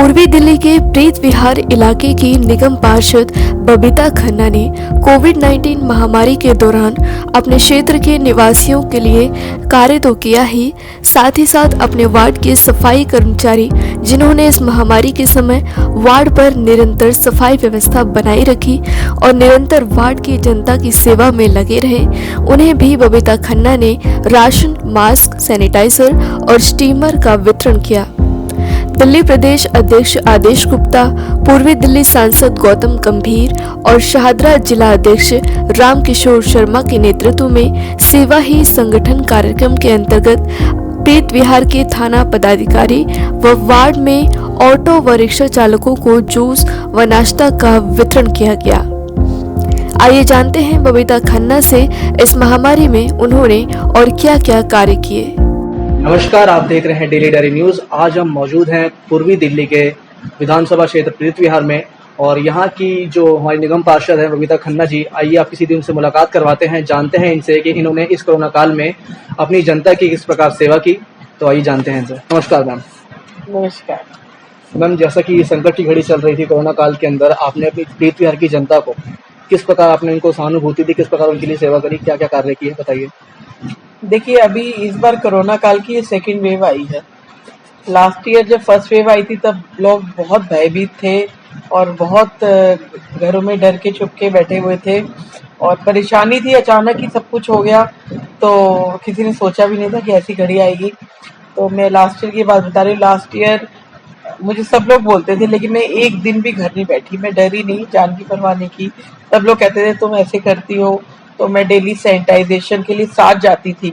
पूर्वी दिल्ली के प्रीत विहार इलाके की निगम पार्षद बबीता खन्ना ने कोविड-19 महामारी के दौरान अपने क्षेत्र के निवासियों के लिए कार्य तो किया ही, साथ ही साथ अपने वार्ड के सफाई कर्मचारी जिन्होंने इस महामारी के समय वार्ड पर निरंतर सफाई व्यवस्था बनाई रखी और निरंतर वार्ड की जनता की सेवा में लगे रहे, उन्हें भी बबीता खन्ना ने राशन, मास्क, सैनिटाइजर और स्टीमर का वितरण किया। दिल्ली प्रदेश अध्यक्ष आदेश गुप्ता, पूर्वी दिल्ली सांसद गौतम गंभीर और शाहदरा जिला अध्यक्ष रामकिशोर शर्मा के नेतृत्व में सेवा ही संगठन कार्यक्रम के अंतर्गत प्रीत विहार के थाना पदाधिकारी व वार्ड में ऑटो व रिक्शा चालकों को जूस व नाश्ता का वितरण किया गया। आइए जानते हैं बबीता खन्ना से इस महामारी में उन्होंने और क्या क्या कार्य किए। नमस्कार, आप देख रहे हैं डेली डायरी न्यूज। आज हम मौजूद हैं पूर्वी दिल्ली के विधानसभा क्षेत्र प्रीत विहार में और यहाँ की जो हमारी निगम पार्षद है बबीता खन्ना जी, आइए आप किसी दिन उनसे मुलाकात करवाते हैं, जानते हैं इनसे कि इन्होंने इस कोरोना काल में अपनी जनता की किस प्रकार सेवा की। तो आइए जानते हैं इनसे। नमस्कार मैम। नमस्कार मैम, जैसा कि संकट की घड़ी चल रही थी कोरोना काल के अंदर, आपने अपनी प्रीत विहार की जनता को किस प्रकार आपने उनको सहानुभूति दी, किस प्रकार उनके लिए सेवा करी, क्या क्या कार्य किए, बताइए। देखिए, अभी इस बार कोरोना काल की सेकेंड वेव आई है। लास्ट ईयर जब फर्स्ट वेव आई थी तब लोग बहुत भयभीत थे और बहुत घरों में डर के छुप के बैठे हुए थे और परेशानी थी। अचानक ही सब कुछ हो गया तो किसी ने सोचा भी नहीं था कि ऐसी घड़ी आएगी। तो मैं लास्ट ईयर की बात बता रही हूँ। लास्ट ईयर मुझे सब लोग बोलते थे, लेकिन मैं एक दिन भी घर नहीं बैठी, मैं डरी नहीं, जान की परवाह नहीं की। सब लोग कहते थे तुम ऐसे करती हो। तो मैं डेली सैनिटाइजेशन के लिए साथ जाती थी।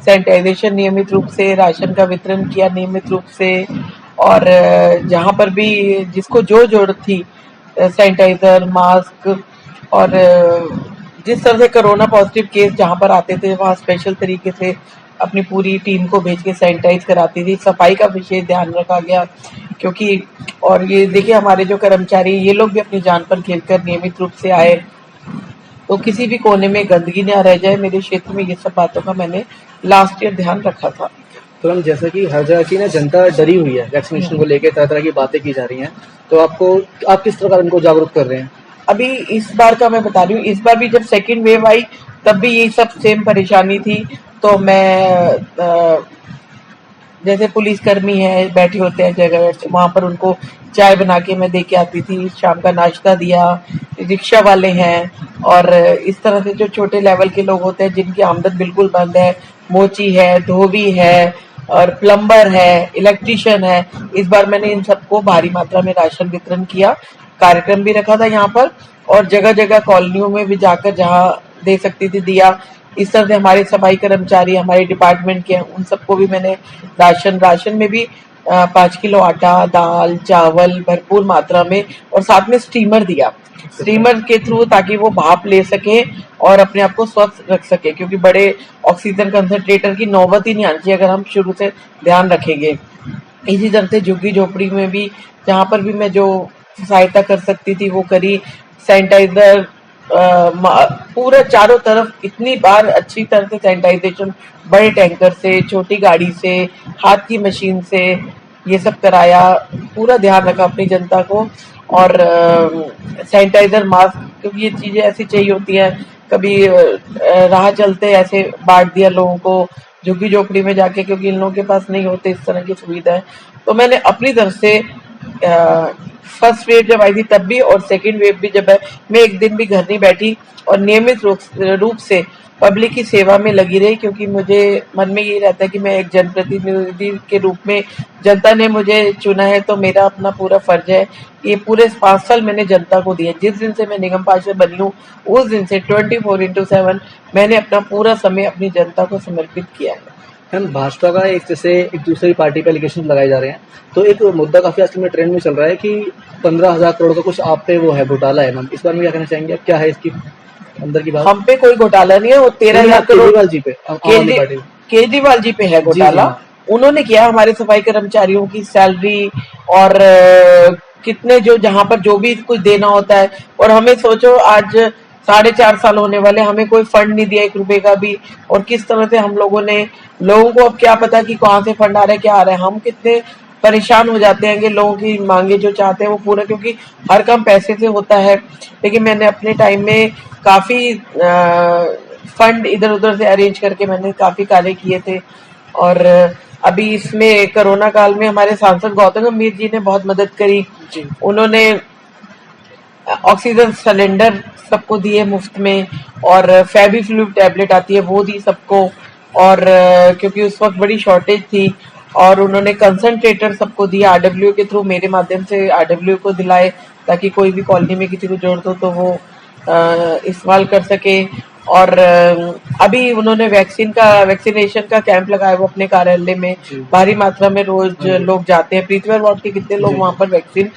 सैनिटाइजेशन नियमित रूप से, राशन का वितरण किया नियमित रूप से और जहाँ पर भी जिसको जो जरूरत थी सैनिटाइजर, मास्क और जिस तरह से कोरोना पॉजिटिव केस जहाँ पर आते थे वहाँ स्पेशल तरीके से अपनी पूरी टीम को भेज के सैनिटाइज कराती थी। सफाई का विशेष ध्यान रखा गया क्योंकि और ये देखिए हमारे जो कर्मचारी ये लोग भी अपनी जान पर खेलकर नियमित रूप से आए तो किसी भी कोने में गंदगी न रह जाए। मेरे क्षेत्र में ये सब बातों का मैंने लास्ट ईयर ध्यान रखा था। तो हम जैसा कि हर जगह की ना जनता डरी हुई है, वैक्सीनेशन को लेकर तरह तरह की बातें की जा रही हैं, तो आप किस प्रकार उनको जागरूक कर रहे हैं? अभी इस बार का मैं बता रही हूँ, इस बार भी जब सेकेंड वेव आई तब भी यही सब सेम परेशानी थी। तो मैं जैसे पुलिसकर्मी है बैठे होते हैं जगह, वहां पर उनको चाय बना के मैं दे के आती थी, शाम का नाश्ता दिया। रिक्शा वाले हैं और इस तरह से जो छोटे लेवल के लोग होते हैं जिनकी आमदन बिल्कुल बंद है, मोची है, धोबी है और प्लम्बर है, इलेक्ट्रिशियन है, इस बार मैंने इन सबको भारी मात्रा में राशन वितरण किया। कार्यक्रम भी रखा था यहाँ पर और जगह जगह कॉलोनियों में भी जाकर जहाँ दे सकती थी दिया। इस तरह से हमारे सफाई कर्मचारी हमारे डिपार्टमेंट के हैं, उन सबको भी मैंने राशन में भी 5 किलो आटा, दाल, चावल भरपूर मात्रा में और साथ में स्टीमर दिया। स्टीमर के थ्रू ताकि वो भाप ले सके और अपने आप को स्वस्थ रख सके, क्योंकि बड़े ऑक्सीजन कंसंट्रेटर की नौबत ही नहीं आनी चाहिए अगर हम शुरू से ध्यान रखेंगे। इसी तरह से झुग्गी झोपड़ी में भी जहाँ पर भी मैं जो सहायता कर सकती थी वो करी। सैनिटाइजर पूरा चारों तरफ इतनी बार अच्छी तरह से सैनिटाइजेशन, बड़े टैंकर से, छोटी गाड़ी से, हाथ की मशीन से ये सब कराया। पूरा ध्यान रखा अपनी जनता को और सैनिटाइजर, मास्क, क्योंकि ये चीजें ऐसी चाहिए होती हैं। कभी राह चलते ऐसे बांट दिया लोगों को झुग्गी झोपड़ी में जाके, क्योंकि इन लोगों के पास नहीं होते इस तरह की सुविधाएं। तो मैंने अपनी तरफ से फर्स्ट वेव जब आई थी तब भी और सेकेंड वेव भी जब है, मैं एक दिन भी घर नहीं बैठी और नियमित रूप से पब्लिक की सेवा में लगी रही, क्योंकि मुझे मन में ये रहता है कि मैं एक जनप्रतिनिधि के रूप में जनता ने मुझे चुना है तो मेरा अपना पूरा फर्ज है। ये पूरे 5 साल मैंने जनता को दिए। जिस दिन से मैं निगम पार्षद बनी हूँ उस दिन से 24/7 मैंने अपना पूरा समय अपनी जनता को समर्पित किया है। मैम, भाजपा का एक दूसरी पार्टी पे एलिगेशन लगाए जा रहे हैं, तो एक मुद्दा काफी आजकल में ट्रेंड में चल रहा है कि 15,000 करोड़ का कुछ आप पे वो है, घोटाला है। मैम, इस बारे में क्या कहना चाहेंगे? क्या है इसकी अंदर की बात? हम पे कोई घोटाला नहीं है। वो 13,000 करोड़ केजरीवाल जी पे, केजरीवाल जी पे है घोटाला। उन्होंने किया हमारे सफाई कर्मचारियों की सैलरी और कितने जो जहाँ पर जो भी कुछ देना होता है। और हमें सोचो आज 4.5 साल होने वाले, हमें कोई फंड नहीं दिया 1 रुपए का भी। और किस तरह से हम लोगों को अब क्या पता कि कहाँ से फंड आ रहा है, क्या आ रहा है। हम कितने परेशान हो जाते हैं कि लोगों की मांगे जो चाहते हैं वो पूरा, क्योंकि हर काम पैसे से होता है। लेकिन मैंने अपने टाइम में काफ़ी फंड इधर उधर से अरेंज करके मैंने काफ़ी कार्य किए थे। और अभी इसमें कोरोना काल में हमारे सांसद गौतम गंभीर जी ने बहुत मदद करी। उन्होंने ऑक्सीजन सिलेंडर सबको दिए मुफ्त में, और फेविफ्लू टैबलेट आती है वो दी सबको। और क्योंकि उस वक्त बड़ी शॉर्टेज थी, और उन्होंने कंसंट्रेटर सबको दिया आरडब्ल्यू के थ्रू, मेरे माध्यम से आरडब्ल्यू को दिलाए, ताकि कोई भी कॉलोनी में किसी को जरूरत हो तो वो इस्तेमाल कर सके। और अभी उन्होंने वैक्सीनेशन का कैंप लगाया वो अपने कार्यालय में, भारी मात्रा में रोज लोग जाते हैं। पृथ्वी वार्ड के कितने लोग वहां पर वैक्सीन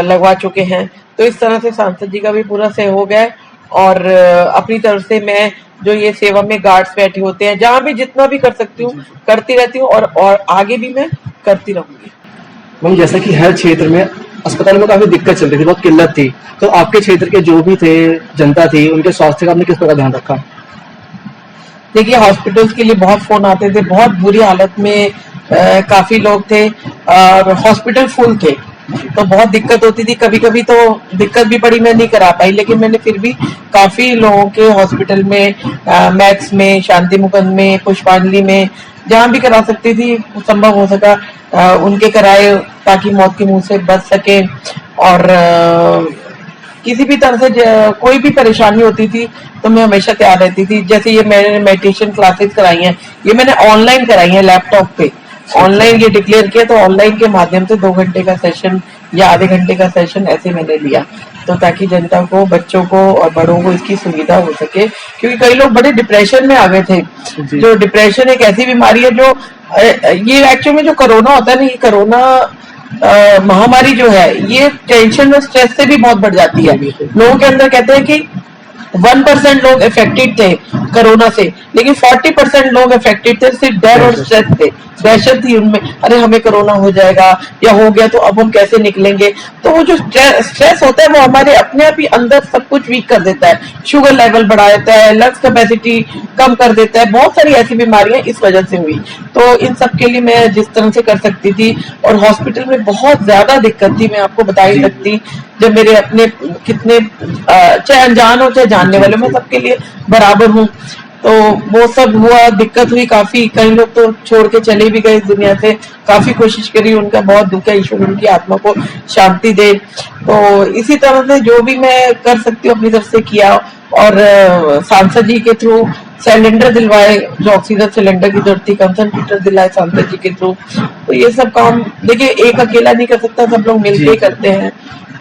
लगवा चुके हैं। तो इस तरह से सांसद जी का भी पूरा सहयोग है। और अपनी तरफ से मैं जो ये सेवा में गार्ड्स बैठे होते हैं, जहां भी जितना भी कर सकती हूँ करती रहती हूँ, और आगे भी मैं करती रहूंगी। मैम, जैसे कि हर क्षेत्र में अस्पताल में काफी दिक्कत चल रही थी, बहुत किल्लत थी, तो आपके क्षेत्र के जो भी थे, जनता थी, उनके स्वास्थ्य का आपने किस प्रकार ध्यान रखा? देखिए, हॉस्पिटल्स के लिए बहुत फोन आते थे, बहुत बुरी हालत में काफी लोग थे, और हॉस्पिटल फुल थे, तो बहुत दिक्कत होती थी। कभी कभी तो दिक्कत भी पड़ी, मैं नहीं करा पाई, लेकिन मैंने फिर भी काफी लोगों के हॉस्पिटल में, मैक्स में, शांति मुकुंद में, पुष्पांजलि में, जहां भी करा सकती थी संभव हो सका उनके कराए, ताकि मौत के मुंह से बच सके। और किसी भी तरह से कोई भी परेशानी होती थी तो मैं हमेशा तैयार रहती थी। जैसे ये मैंने मेडिटेशन क्लासेस कराई हैं, ये मैंने ऑनलाइन कराई हैं, लैपटॉप पे ऑनलाइन ये डिक्लेयर किया, तो ऑनलाइन के माध्यम से 2 घंटे का सेशन या आधे घंटे का सेशन ऐसे मैंने लिया, तो ताकि जनता को, बच्चों को और बड़ों को इसकी सुविधा हो सके। क्योंकि कई लोग बड़े डिप्रेशन में आ गए थे। जो डिप्रेशन एक ऐसी बीमारी है जो ये एक्चुअल में जो कोरोना होता है ना, ये कोरोना महामारी जो है, ये टेंशन और स्ट्रेस से भी बहुत बढ़ जाती है। लोगों के अंदर कहते हैं कि 1% लोग इफेक्टेड थे कोरोना से, लेकिन 40% लोग इफेक्टेड थे सिर्फ डर और स्ट्रेस थे। दहशत थी उनमें, अरे हमें कोरोना हो जाएगा या हो गया तो अब हम कैसे निकलेंगे। तो वो जो स्ट्रेस होता है वो हमारे अपने आप ही अंदर सब कुछ वीक कर देता है, शुगर लेवल बढ़ा देता है, लंग्स कैपेसिटी कम कर देता है। बहुत सारी ऐसी बीमारियां इस वजह से हुई। तो इन सब के लिए मैं जिस तरह से कर सकती थी, और हॉस्पिटल में बहुत ज्यादा दिक्कत थी, मैं आपको बता ही सकती। जब मेरे अपने कितने चाहे अनजान हो चाहे जानने वाले, मैं सबके लिए बराबर हूँ। तो वो सब हुआ, दिक्कत हुई काफी, कई लोग तो छोड़ के चले भी गए इस दुनिया से। काफी कोशिश करी, उनका बहुत दुख है, ईश्वर उनकी आत्मा को शांति दे। तो इसी तरह से जो भी मैं कर सकती हूँ अपनी तरफ से किया। और सांसद जी के थ्रू सिलेंडर दिलवाए, जो ऑक्सीजन सिलेंडर की जरूरत थी, कंसंट्रेटर दिलाए सांसद जी के थ्रू। तो ये सब काम देखिए एक अकेला नहीं कर सकता, सब लोग मिलकर करते हैं।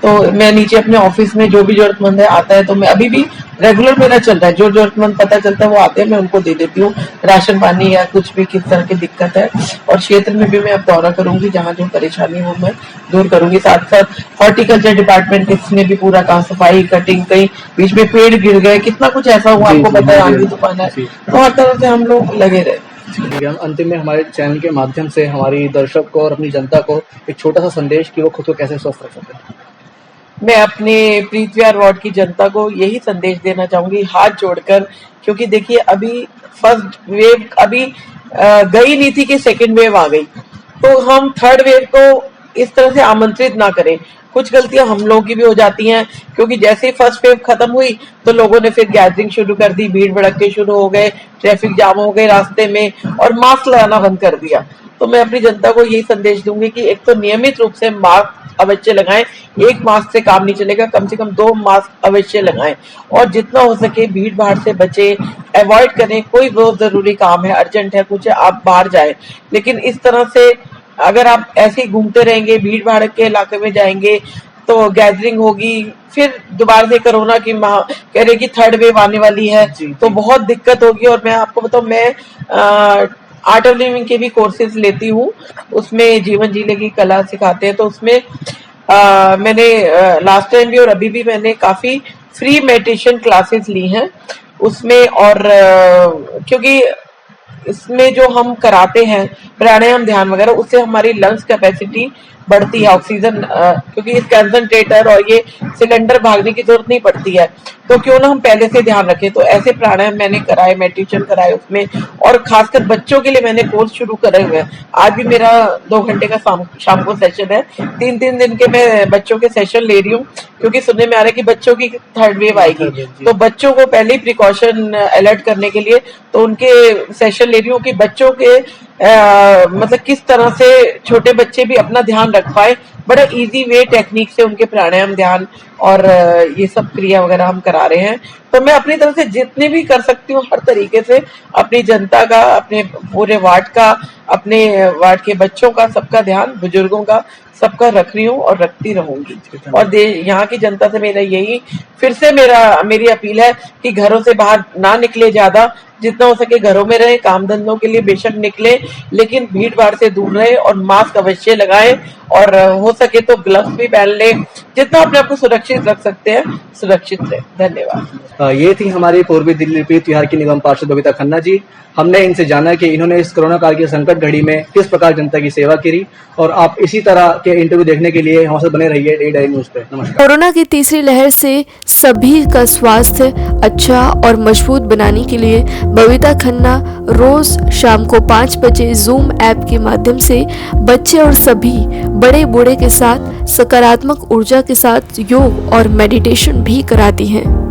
तो मैं नीचे अपने ऑफिस में जो भी जरूरतमंद है आता है, तो मैं अभी भी रेगुलर मेरा चल रहा है, जो जरूरतमंद पता चलता है वो आते हैं, मैं उनको दे देती हूँ राशन पानी या कुछ भी किस तरह की दिक्कत है। और क्षेत्र में भी मैं अब दौरा करूंगी, जहाँ जो परेशानी हो मैं दूर करूंगी। साथ साथ हॉर्टिकल्चर डिपार्टमेंट इसने भी पूरा काम, सफाई, कटिंग, कहीं बीच में पेड़ गिर गए, कितना कुछ ऐसा हुआ, आपको पता है, आंधी तूफान है, तो हर तरह से हम लोग लगे रहे। अंतिम में हमारे चैनल के माध्यम से हमारी दर्शक को और अपनी जनता को एक छोटा सा संदेश कि वो खुद को कैसे स्वस्थ रख सकते हैं। मैं अपने पृथ्वी वार्ड की जनता को यही संदेश देना चाहूंगी, हाथ जोड़कर, क्योंकि देखिए अभी फर्स्ट वेव अभी गई नहीं थी कि सेकंड वेव आ गई, तो हम थर्ड वेव को इस तरह से आमंत्रित ना करें। कुछ गलतियां हम लोगों की भी हो जाती हैं, क्योंकि जैसे ही फर्स्ट वेव खत्म हुई तो लोगों ने फिर गैदरिंग शुरू कर दी, भीड़ भड़के शुरू हो गए, ट्रैफिक जाम हो गए रास्ते में, और मास्क लगाना बंद कर दिया। तो मैं अपनी जनता को यही संदेश दूंगी कि एक तो नियमित रूप से मास्क अवश्य लगाएं, एक मास्क से काम नहीं चलेगा, कम से कम 2 मास्क अवश्य लगाएं। और जितना हो सके भीड़ भाड़ से बचे, अवॉइड करें। कोई बहुत जरूरी काम है, अर्जेंट है, कुछ है, आप बाहर जाएं, लेकिन इस तरह से अगर आप ऐसे ही घूमते रहेंगे, भीड़ भाड़ के इलाके में जाएंगे, तो गैदरिंग होगी, फिर दोबारा से कोरोना की कह रहे कि थर्ड वेव आने वाली है, तो बहुत दिक्कत होगी। और मैं आपको बताऊं, मैं आर्ट ऑफ लिविंग के भी कोर्सेज लेती हूँ, उसमें जीवन जीने की कला सिखाते हैं। तो उसमें मैंने लास्ट टाइम भी और अभी भी मैंने काफी फ्री मेडिटेशन क्लासेस ली हैं उसमें। और क्योंकि इसमें जो हम कराते हैं प्राणायाम, ध्यान वगैरह, उससे हमारी लंग्स कैपेसिटी बढ़ती है ऑक्सीजन, क्योंकि इस कंसंट्रेटर और ये सिलेंडर भागने की जरूरत नहीं पड़ती है, तो क्यों ना हम पहले से ध्यान रखें। तो ऐसे प्राणायाम मैंने कराए, मेडिटेशन कराए उसमें, और खासकर बच्चों के लिए मैंने कोर्स शुरू करे हुए हैं। आज भी मेरा 2 घंटे का शाम को सेशन है, 3-3 दिन के मैं बच्चों के सेशन ले रही हूँ, क्योंकि सुनने में आ रहा है कि बच्चों की थर्ड वेव आएगी, तो बच्चों को पहले ही प्रिकॉशन अलर्ट करने के लिए तो उनके सेशन ले रही हूँ कि बच्चों के मतलब किस तरह से छोटे बच्चे भी अपना ध्यान रख पाए, बड़ा इजी वे टेक्निक से उनके प्राणायाम, ध्यान और ये सब क्रिया वगैरह हम करा रहे हैं। तो मैं अपनी तरफ से जितने भी कर सकती हूँ हर तरीके से अपनी जनता का, अपने पूरे वार्ड का, अपने वार्ड के बच्चों का, सबका ध्यान, बुजुर्गों का, सबका रख रही हूँ और रखती रहूंगी। और यहाँ की जनता से मेरा यही फिर से मेरी अपील है कि घरों से बाहर ना निकले, ज्यादा जितना हो सके घरों में रहे, काम धंधों के लिए बेशक निकले, लेकिन भीड़ भाड़ से दूर रहे और मास्क अवश्य लगाएं, और हो सके तो ग्लव्स भी पहन ले, जितना अपने आप को सुरक्षित रख सकते हैं सुरक्षित रहे। धन्यवाद। ये थी हमारी पूर्वी दिल्ली प्रीत विहार की निगम पार्षद बबीता खन्ना जी। हमने इनसे जाना कि इन्होंने इस कोरोना काल की संकट घड़ी में किस प्रकार जनता की सेवा करी, और आप इसी तरह के इंटरव्यू देखने के लिए हमारे साथ बने रहिए DD न्यूज पे। नमस्कार। कोरोना की तीसरी लहर से सभी का स्वास्थ्य अच्छा और मजबूत बनाने के लिए बबीता खन्ना रोज शाम को 5 बजे जूम ऐप के माध्यम से बच्चे और सभी बड़े बूढ़े के साथ सकारात्मक ऊर्जा के साथ योग और मेडिटेशन भी कराती हैं।